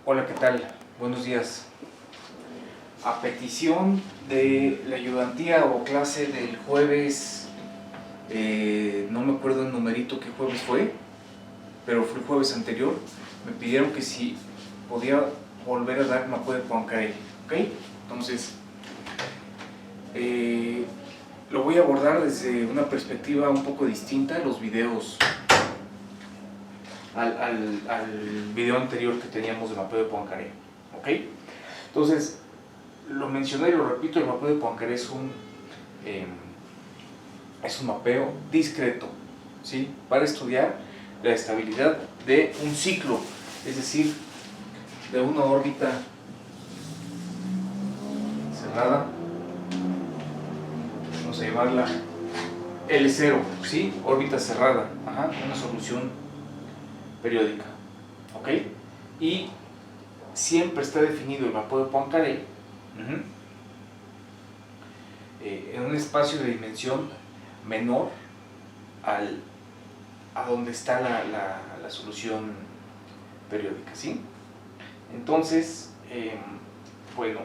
Hola, ¿qué tal? Buenos días. A petición de la ayudantía o clase del jueves, no me acuerdo el numerito qué jueves fue, pero fue el jueves anterior, me pidieron que si podía volver a dar mapeo de Poincaré, ¿ok? Entonces, lo voy a abordar desde una perspectiva un poco distinta a los videos, al video anterior que teníamos de mapeo de Poincaré, ¿ok? Entonces, lo mencioné y lo repito, el mapeo de Poincaré es un mapeo discreto, ¿sí? Para estudiar la estabilidad de un ciclo, es decir, de una órbita cerrada, vamos a llamarla L0, ¿sí? Órbita cerrada, una solución periódica, ¿ok? Y siempre está definido el mapeo de Poincaré en un espacio de dimensión menor a donde está la solución periódica, ¿sí? Entonces, bueno,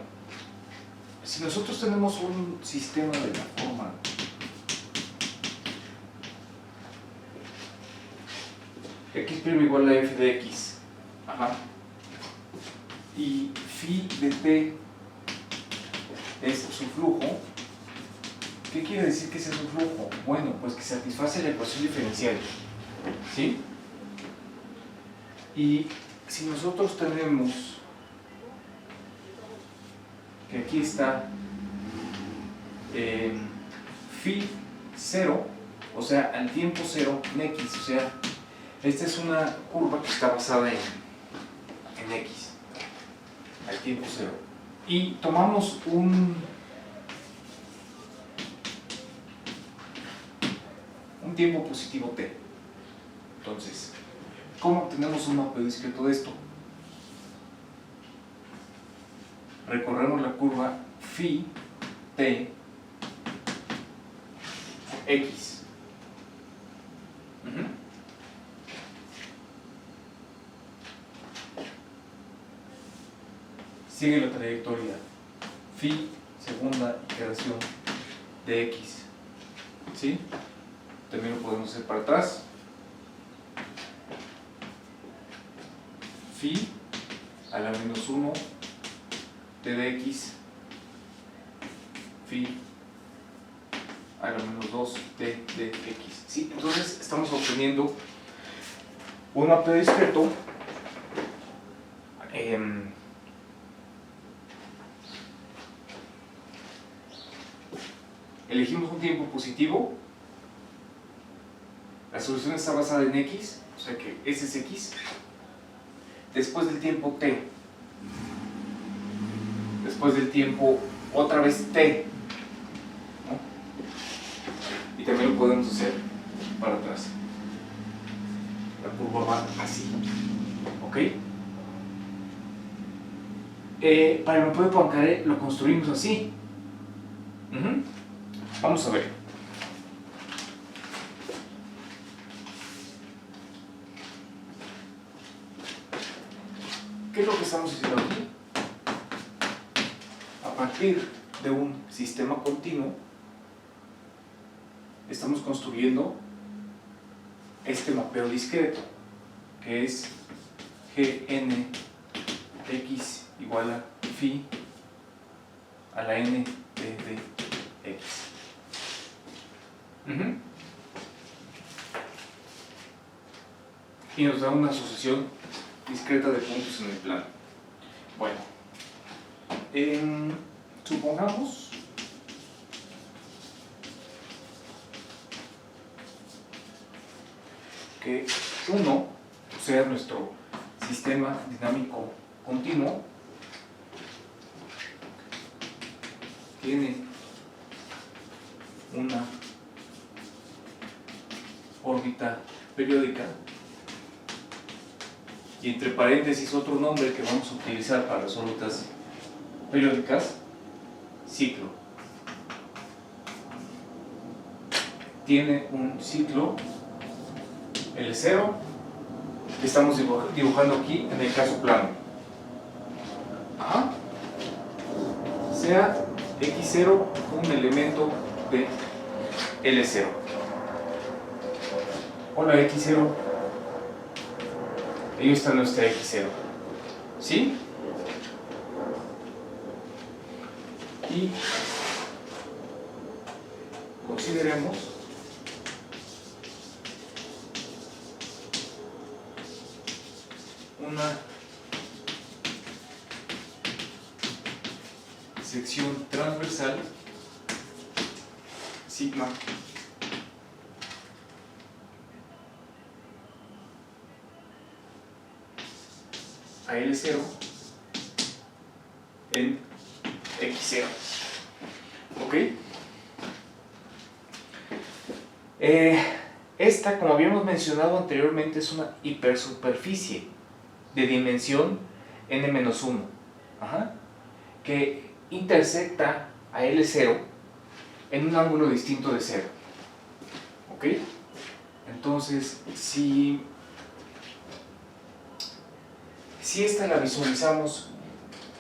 si nosotros tenemos un sistema de la forma x' igual a f de x, y phi de t es su flujo, ¿qué quiere decir que ese es su flujo? Bueno, pues que satisface la ecuación diferencial, ¿sí? Y si nosotros tenemos que aquí está phi 0, o sea, al tiempo 0 en x, o sea, esta es una curva que está basada en x, al tiempo 0. Y tomamos un tiempo positivo t. Entonces, ¿cómo obtenemos un mapeo discreto de esto? Recorremos la curva phi t x. Sigue la trayectoria phi segunda iteración de x, ¿sí? También lo podemos hacer para atrás. Phi a la menos 1 t de x, phi a la menos 2 t de x, ¿sí? Entonces estamos obteniendo un mapeo discreto elegimos un tiempo positivo, la solución está basada en x, o sea que ese es x. Después del tiempo t, después del tiempo otra vez t, ¿no? Y también lo podemos hacer para atrás. La curva va así, ¿ok? Para el mapeo de Poincaré lo construimos así. Vamos a ver. ¿Qué es lo que estamos haciendo aquí? A partir de un sistema continuo, estamos construyendo este mapeo discreto, que es Gn x igual a phi a la n de x. Y nos da una asociación discreta de puntos en el plano. Bueno, supongamos que 1 sea nuestro sistema dinámico continuo, tiene una órbita periódica y entre paréntesis otro nombre que vamos a utilizar para las órbitas periódicas, ciclo. Tiene un ciclo L0 que estamos dibujando aquí en el caso plano. Ajá. Sea X0 un elemento de L0. Hola X0. Ahí está nuestra X0. ¿Sí? Y consideremos una sección transversal sigma a L0 en X0. ¿Ok? Esta, como habíamos mencionado anteriormente, es una hipersuperficie de dimensión n-1, que intersecta a L0 en un ángulo distinto de 0. ¿Ok? Entonces, si esta la visualizamos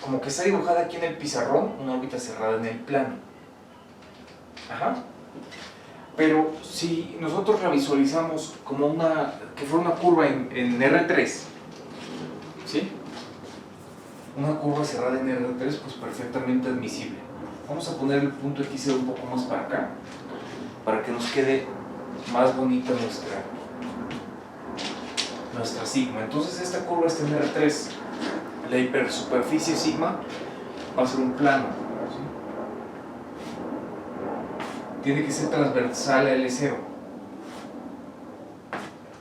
como que está dibujada aquí en el pizarrón, una órbita cerrada en el plano. Pero si nosotros la visualizamos como que fuera una curva en R3, ¿sí? Una curva cerrada en R3, pues perfectamente admisible. Vamos a poner el punto X0 un poco más para acá, para que nos quede más bonita nuestra sigma. Entonces esta curva está en R3, la hipersuperficie sigma va a ser un plano, ¿sí? Tiene que ser transversal a L0,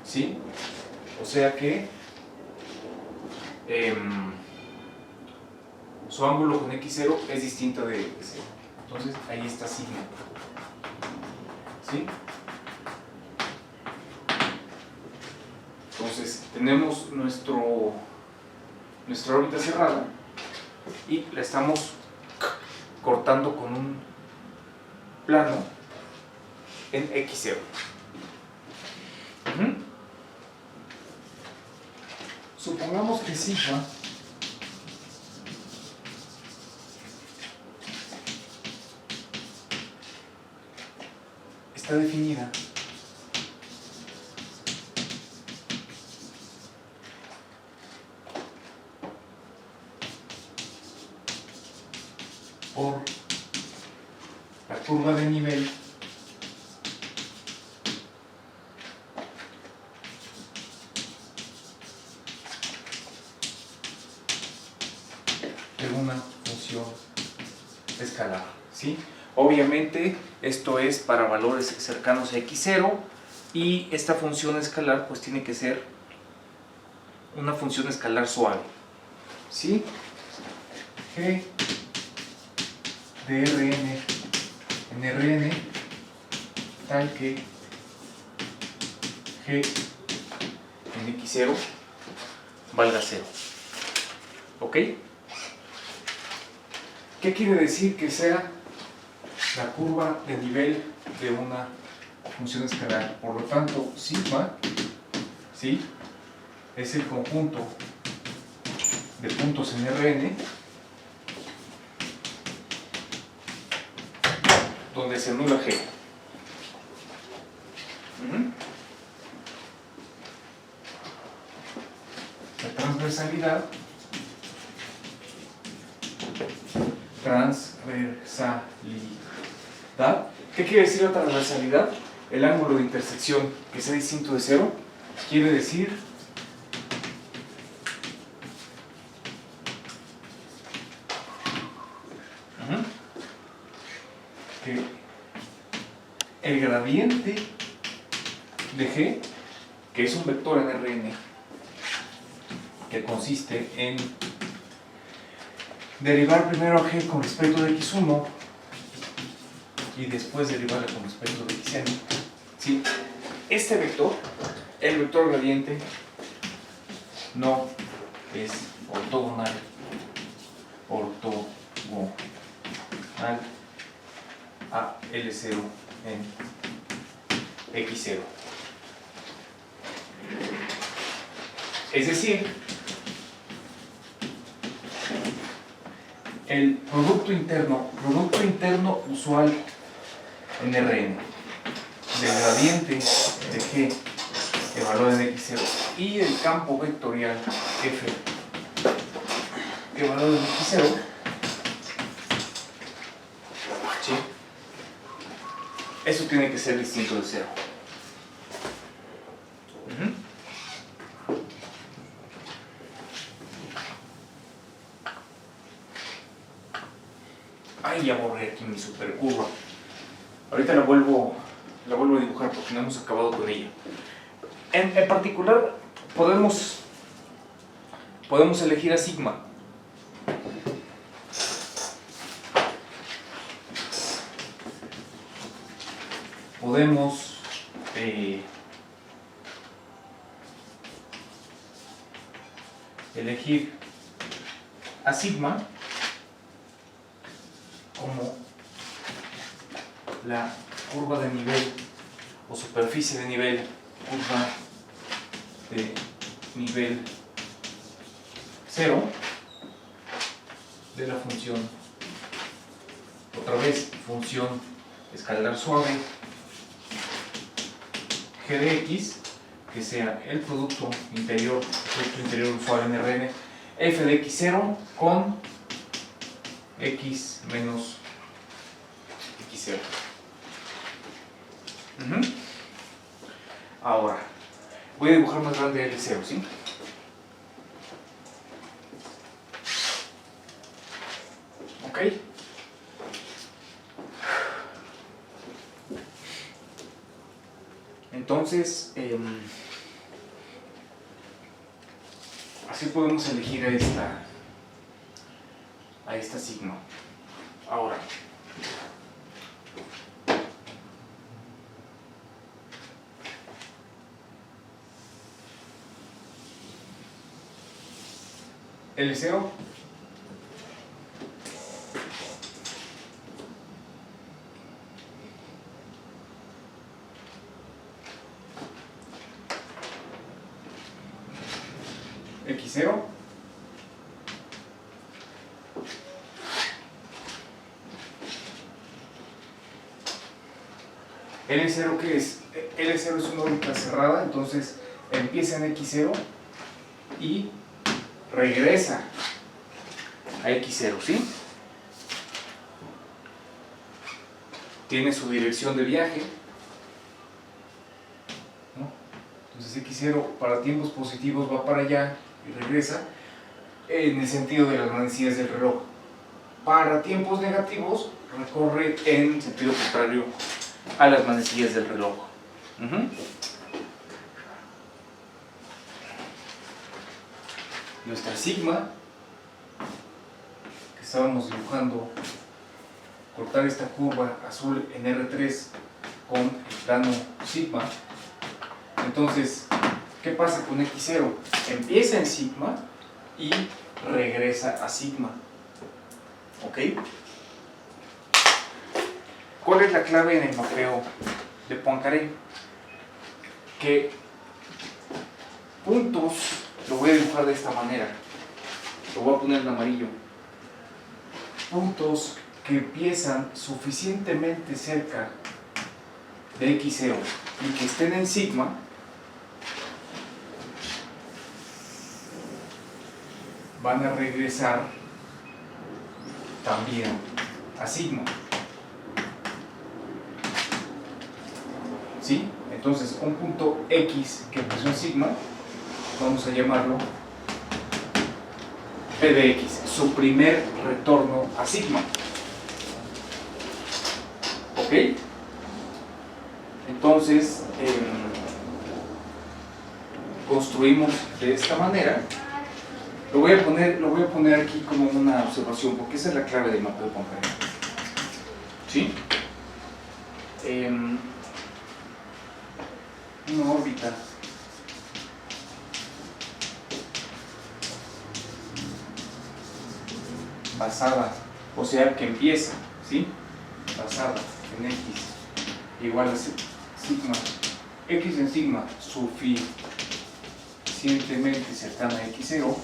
¿sí? O sea que su ángulo con X0 es distinto de L0. Entonces ahí está sigma, ¿sí? Entonces tenemos nuestra órbita cerrada y la estamos cortando con un plano en X0. Supongamos que sigma está definida por la curva de nivel de una función escalar, ¿sí? Obviamente esto es para valores cercanos a X0 y esta función escalar pues tiene que ser una función escalar suave, ¿sí? G de Rn en Rn tal que G en X0 valga 0. ¿Ok? ¿Qué quiere decir que sea la curva de nivel de una función escalar? Por lo tanto, sigma, ¿sí?, es el conjunto de puntos en Rn donde se anula G. La transversalidad ¿qué quiere decir la transversalidad? El ángulo de intersección que sea distinto de 0 quiere decir que el gradiente de G, que es un vector en Rn, que consiste en derivar primero a G con respecto de X1 y después derivarla con respecto de Xn. ¿Sí? Este vector, el vector gradiente, no es ortogonal a L0 en X0. Es decir, el producto interno usual en Rn del gradiente de G evaluado en x0 y el campo vectorial F evaluado en x0, ¿sí? Eso tiene que ser distinto de 0. Ay, ya borré aquí mi supercurva. Ahorita la vuelvo a dibujar porque no hemos acabado con ella. En particular, podemos elegir a sigma. Podemos elegir a sigma como la curva de nivel o superficie de nivel, curva de nivel 0 de la función, otra vez función escalar suave g de x, que sea el producto interior usual en Rn, f de x0 con x menos x0. Ahora, voy a dibujar más grande L0, ¿sí? Ok. Entonces, así podemos elegir a esta sigma. Ahora, L0 x0 L0, ¿qué es? L0 es una órbita cerrada, entonces empieza en x0 y regresa a x0, ¿sí? Tiene su dirección de viaje, ¿no? Entonces x0 para tiempos positivos va para allá y regresa en el sentido de las manecillas del reloj. Para tiempos negativos recorre en sentido contrario a las manecillas del reloj. Nuestra sigma que estábamos dibujando, cortar esta curva azul en R3 con el plano sigma. Entonces, ¿qué pasa con x0? Empieza en sigma y regresa a sigma. ¿Ok? ¿Cuál es la clave en el mapeo de Poincaré? Que puntos, lo voy a dibujar de esta manera, lo voy a poner en amarillo, puntos que empiezan suficientemente cerca de x0 y que estén en sigma, van a regresar también a sigma. ¿Sí? Entonces, un punto X que empezó en sigma, vamos a llamarlo P de X, su primer retorno a sigma. ¿Ok? Entonces, construimos de esta manera. Lo voy a poner aquí como una observación, porque esa es la clave del mapeo de Poincaré. ¿Sí? Una órbita basada, o sea que empieza, ¿sí? Basada en x igual a sigma, x en sigma suficientemente cercana a x0,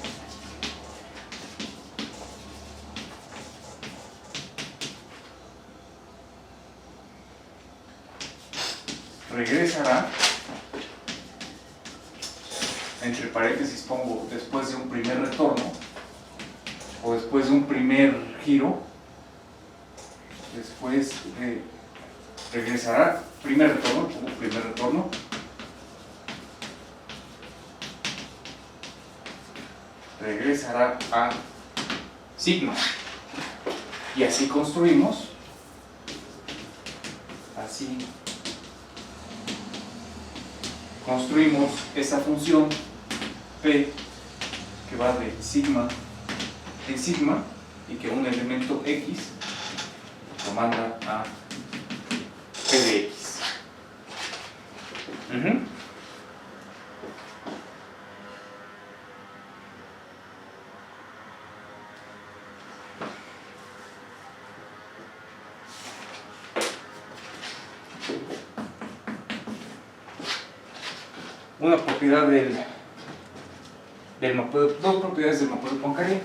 regresará, entre paréntesis pongo después de un primer retorno, o después de un primer giro, después regresará, primer retorno, regresará a sigma. Y así construimos, esa función P que va de sigma en sigma y que un elemento X lo manda a P de X. Una propiedad del mapeo, dos propiedades del mapeo de Poincaré.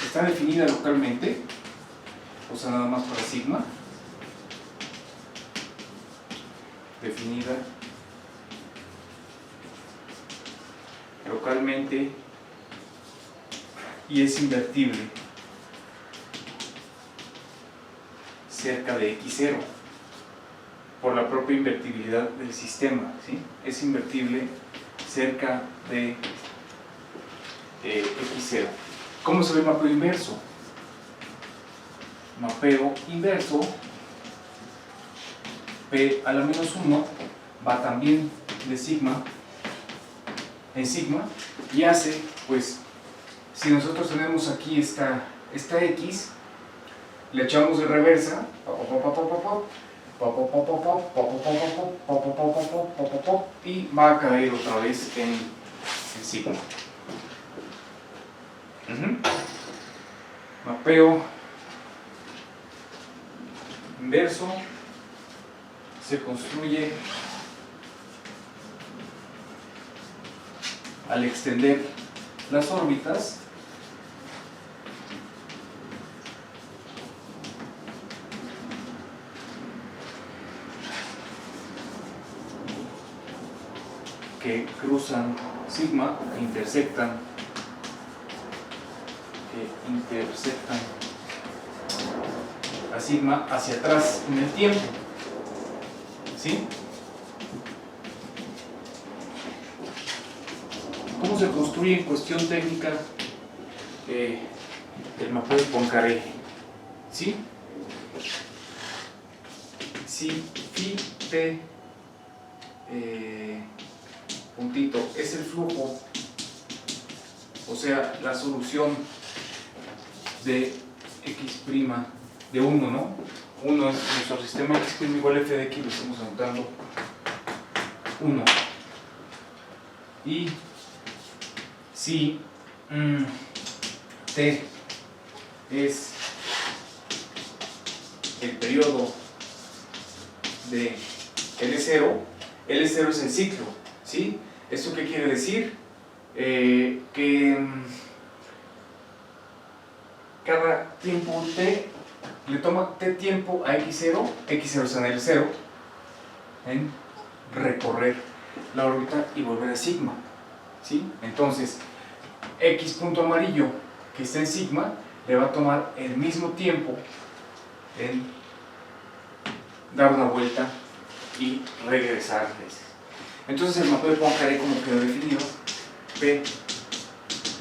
Está definida localmente, o sea, nada más para sigma. Definida localmente y es invertible cerca de x0 por la propia invertibilidad del sistema, ¿sí? Es invertible cerca de x0. ¿Cómo se ve el mapeo inverso? Mapeo inverso, P a la menos 1 va también de sigma en sigma y hace, pues, si nosotros tenemos aquí esta X, le echamos de reversa y va a caer otra vez en sigma. Mapeo inverso se construye al extender las órbitas que cruzan sigma, que intersectan a sigma hacia atrás en el tiempo, ¿sí? ¿Cómo se construye en cuestión técnica el mapeo de Poincaré? ¿Sí? Si phi t puntito es el flujo, o sea, la solución de x' de 1, ¿no? 1 es nuestro sistema x' igual a f de x, lo estamos anotando 1. Y si t es el periodo de L0, L0 es el ciclo, ¿sí? ¿Esto qué quiere decir? Que cada tiempo t le toma t tiempo a x0, x0 está en L0, en recorrer la órbita y volver a sigma, ¿sí? Entonces, x punto amarillo que está en sigma le va a tomar el mismo tiempo en dar una vuelta y regresar. Entonces el mapeo de Poincaré, como quedó definido, P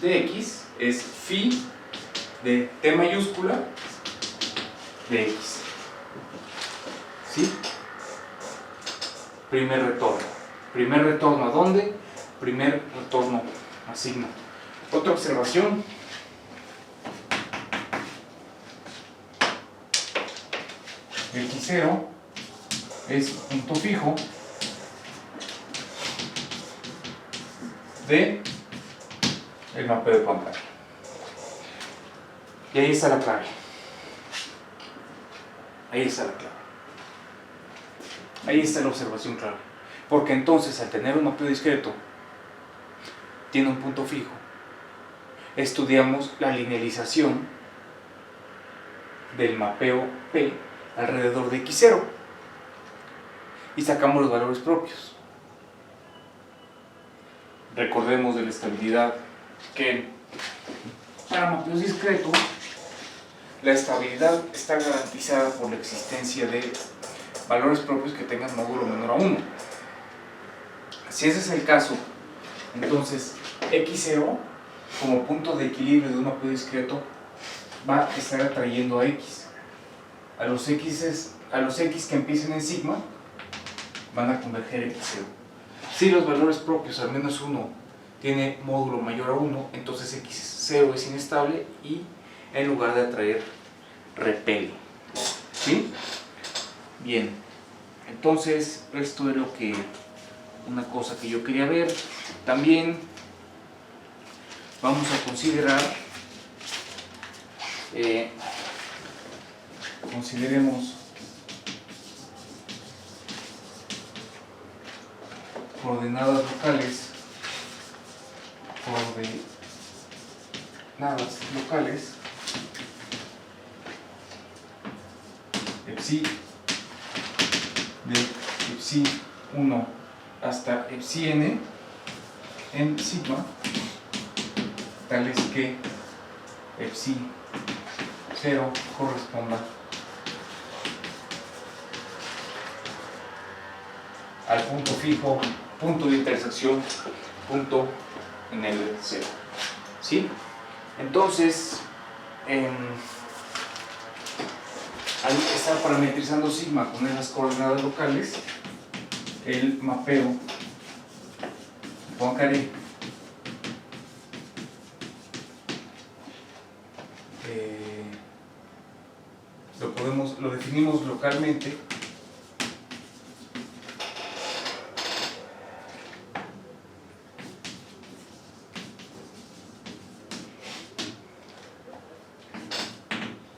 de x es phi de t mayúscula de x, ¿sí? Primer retorno ¿a dónde? Primer retorno a sigma. Otra observación: x0 es punto fijo de el mapeo de Poincaré. Y ahí está la clave. Ahí está la clave. Ahí está la observación clave. Porque entonces, al tener un mapeo discreto, tiene un punto fijo, estudiamos la linealización del mapeo P alrededor de X0 y sacamos los valores propios. Recordemos de la estabilidad que para mapeos discretos la estabilidad está garantizada por la existencia de valores propios que tengan módulo menor a 1. Si ese es el caso, entonces X0 como punto de equilibrio de un mapeo discreto va a estar atrayendo a X. A los X que empiecen en sigma van a converger X0. Si los valores propios al menos 1 tiene módulo mayor a 1, entonces X0 es inestable y en lugar de atraer, repele. ¿Sí? Bien, entonces esto es lo que una cosa que yo quería ver. También vamos a considerar, consideremos coordenadas locales, epsi de epsi 1 hasta epsi n en sigma, tales que epsi 0 corresponda al punto fijo, punto de intersección, punto en el 0. ¿Sí? Entonces, al estar parametrizando sigma con esas coordenadas locales, el mapeo Poincaré lo definimos localmente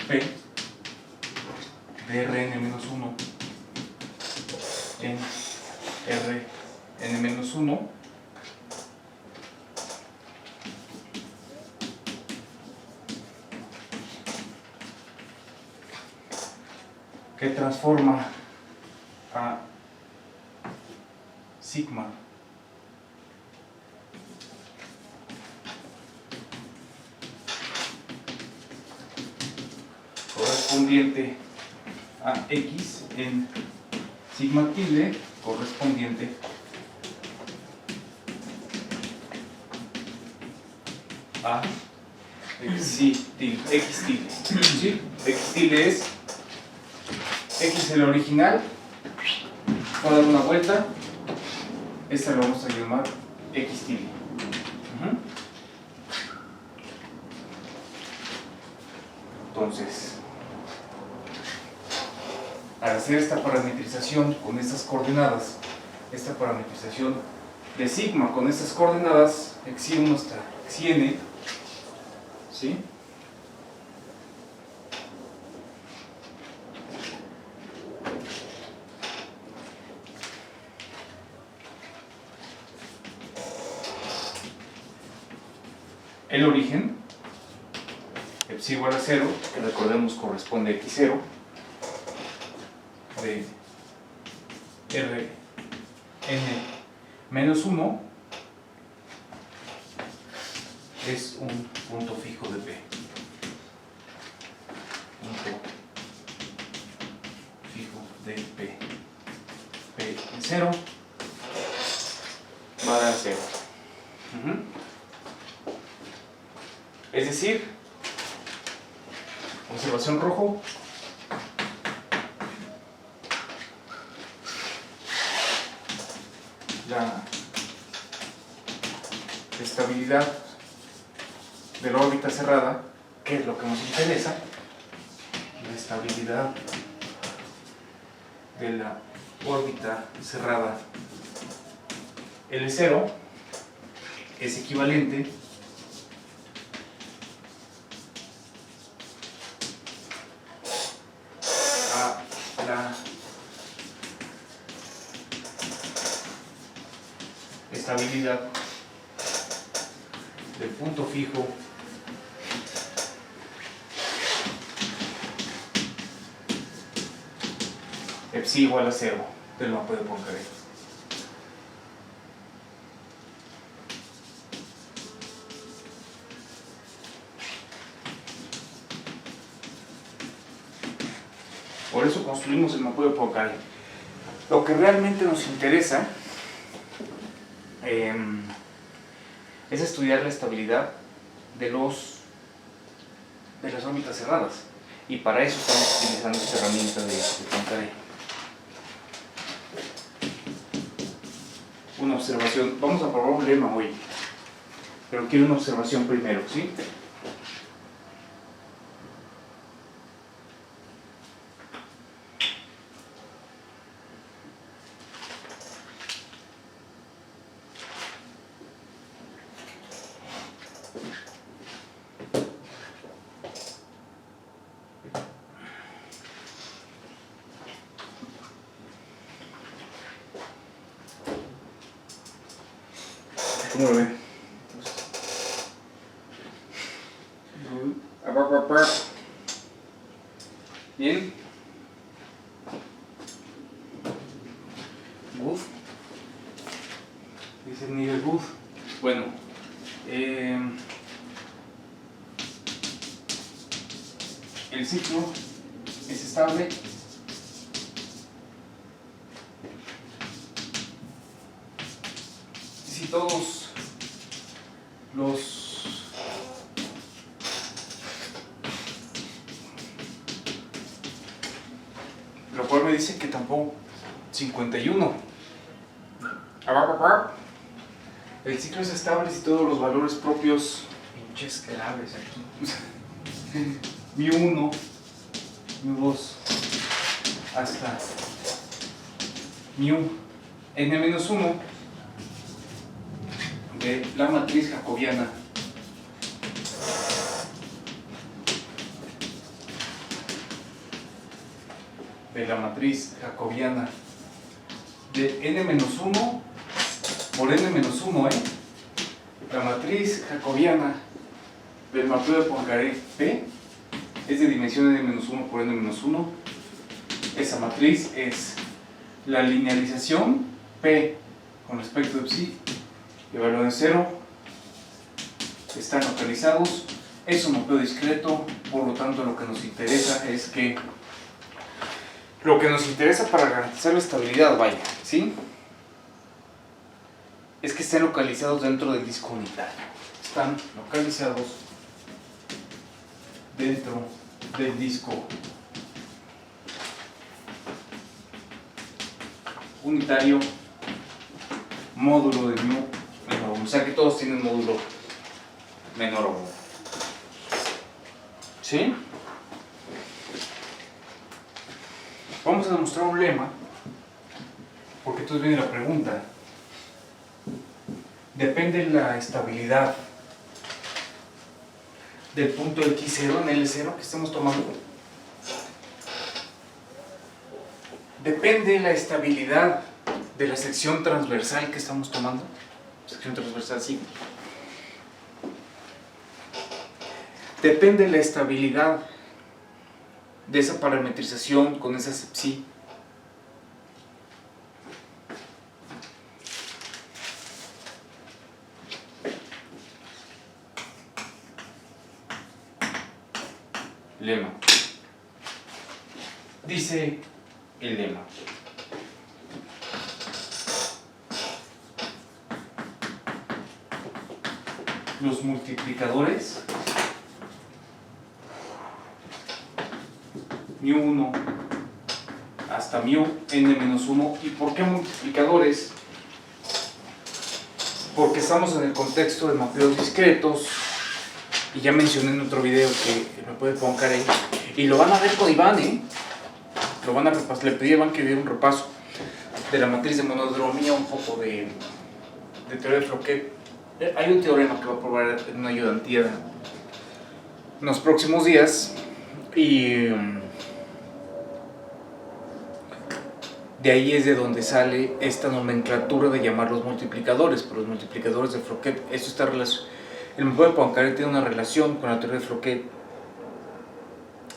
P de Rn-1 en Rn-1 que transforma a sigma correspondiente a X en sigma tilde correspondiente a X tilde. ¿Sí? X tilde es X el original, voy a dar una vuelta, esta lo vamos a llamar X tilde. Entonces, al hacer esta parametrización con estas coordenadas, esta parametrización de sigma con estas coordenadas, xi1 hasta xin, ¿sí? El origen, epsi igual a 0, que recordemos corresponde a x0, de Rn menos 1, es un punto fijo de P. Punto fijo de P. P en 0 va a dar 0. Es decir, observación rojo, la estabilidad de la órbita cerrada, que es lo que nos interesa, la estabilidad de la órbita cerrada L0 es equivalente a estabilidad del punto fijo psi igual a 0 del mapa de Poincaré. Por eso construimos el mapa de Poincaré. Lo que realmente nos interesa es estudiar la estabilidad de las órbitas cerradas, y para eso estamos utilizando esta herramienta de Poincaré. Una observación, vamos a probar un lema hoy, pero quiero una observación primero, ¿sí? ¿Cómo lo ven? Bien. Good. Dice el nivel good. Bueno, el ciclo es estable. Si todos lo cual me dice que tampoco 51. El ciclo es estable si todos los valores propios, pinches claves aquí, μ1, μ2 hasta μn-1 de la matriz jacobiana de n-1 por n-1, la matriz jacobiana del mapeo de Poincaré P es de dimensión n-1 por n-1. Esa matriz es la linealización P con respecto a psi y valor de 0, están localizados, es un mapeo discreto, por lo tanto lo que nos interesa es que para garantizar la estabilidad, vaya, ¿sí? Es que estén localizados dentro del disco unitario. Están localizados dentro del disco unitario, módulo de μ menor 1. O sea que todos tienen módulo menor a 1. ¿Sí? Vamos a demostrar un lema, porque entonces viene la pregunta. Depende la estabilidad del punto X0 en L0 que estemos tomando. Depende la estabilidad de la sección transversal que estamos tomando. Sección transversal, sí. Depende la estabilidad de esa parametrización con esa psi. Lema. Dice el lema: los multiplicadores μ1 hasta μn-1. ¿Y por qué multiplicadores? Porque estamos en el contexto de mapeos discretos, y ya mencioné en otro video que me puede Poincaré, y lo van a ver con Iván, lo van a repasar. Le pedí a Iván que diera un repaso de la matriz de monodromía, un poco de teoría de Fouquet. Hay un teorema que va a probar en una ayudantía en los próximos días, y De ahí es de donde sale esta nomenclatura de llamar los multiplicadores, por los multiplicadores de Fouquet. Esto está el método de Poincaré tiene una relación con la teoría de Fouquet,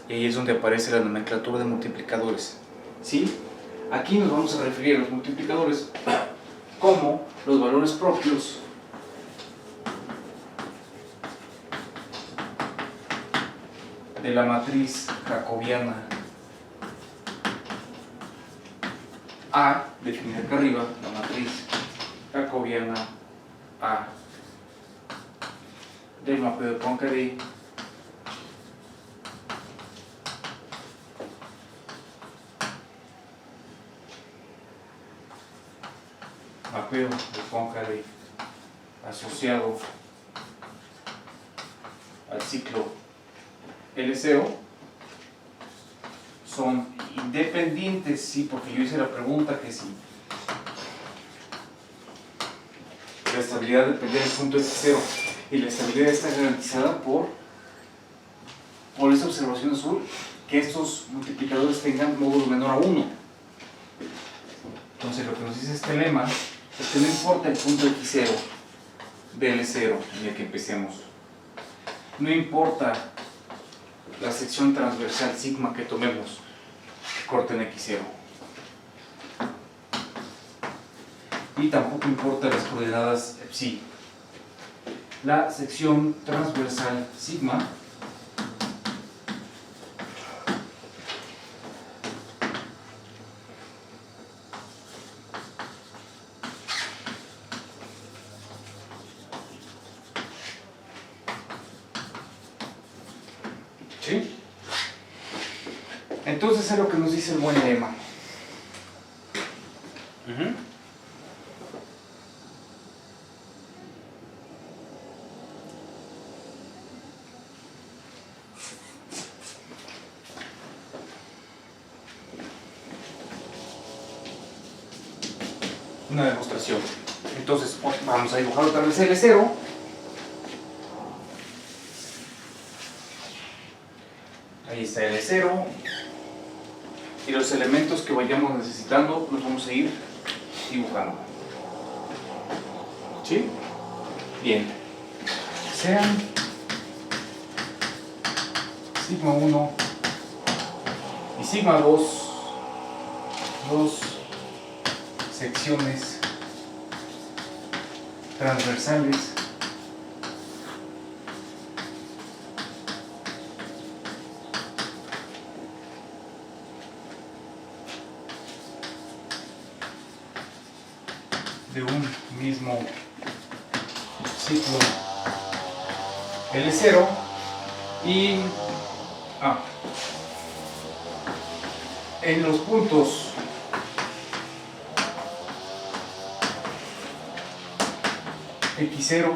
y ahí es donde aparece la nomenclatura de multiplicadores. ¿Sí? Aquí nos vamos a referir a los multiplicadores como los valores propios de la matriz jacobiana A, definida acá arriba, la matriz jacobiana A del mapeo de Poincaré mapeo de Poincaré asociado al ciclo LCO son independientes, sí, porque yo hice la pregunta que si la estabilidad depende del punto X0 y la estabilidad está garantizada por esta observación azul, que estos multiplicadores tengan módulo menor a 1. Entonces lo que nos dice este lema es que no importa el punto X0 del L0 en el que empecemos, no importa la sección transversal sigma que tomemos, corte en X0, y tampoco importa las coordenadas psi. La sección transversal sigma ¿sí? Entonces es lo que nos dice el buen lema. Una demostración. Entonces vamos a dibujar otra vez L0. Ahí está L0. Y los elementos que vayamos necesitando los vamos a ir dibujando. ¿Sí? Bien. Sean sigma 1 y sigma 2 dos secciones transversales de un mismo ciclo L0 y en los puntos X0